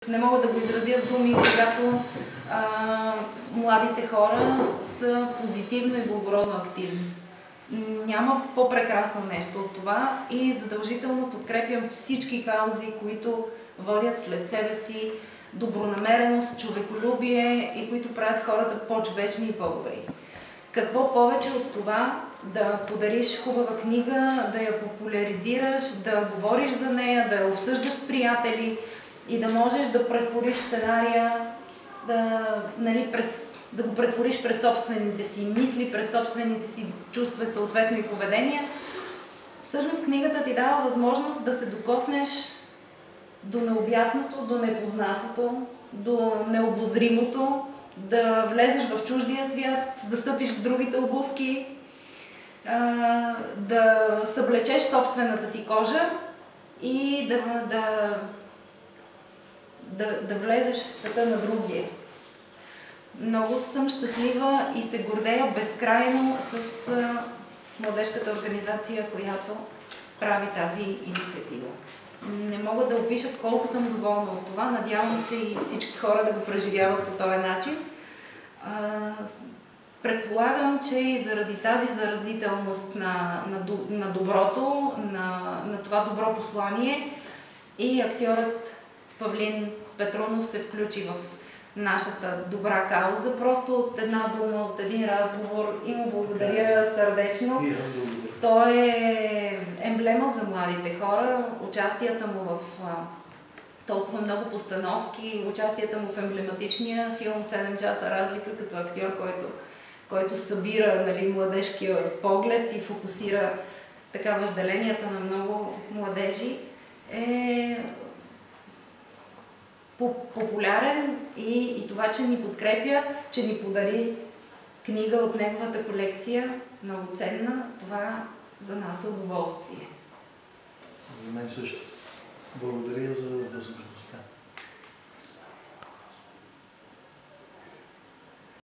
не мога да го изразя с думи, когато младите хора са позитивно и благородно активни. Няма по-прекрасно нещо от това и задължително подкрепям всички каузи, които водят след себе си добронамереност, човеколюбие и които правят хората по-човечни и по-добри. Какво повече от това да подариш хубава книга, да я популяризираш, да говориш за нея, да я обсъждаш с приятели и да можеш да претвориш сценария, да го претвориш през собствените си мисли, през собствените си чувства, съответно и поведения. Всъщност книгата ти дава възможност да се докоснеш до необятното, до непознатото, до необозримото, да влезеш в чуждия свят, да стъпиш в другите обувки, да съблечеш собствената си кожа и да влезеш в света на другия. Много съм щастлива и се гордея безкрайно с младежката организация, която прави тази инициатива. Не мога да опиша колко съм доволна от това. Надявам се и всички хора да го преживяват по този начин. Предполагам, че и заради тази заразителност на доброто, на това добро послание, и актьорът Павлин Петрунов се включи в нашата добра кауза. Просто от една дума, от един разговор и му благодаря сърдечно. Той е емблема за младите хора. Участията му в толкова много постановки, участията му в емблематичния филм „7 часа разлика“ като актьор, който събира младежкия поглед и фокусира така въжделенията на много младежи, е популярен и това, че ни подкрепя, че ни подари книга от неговата колекция, много ценна, това за нас е удоволствие. За мен също. Благодаря за възможността.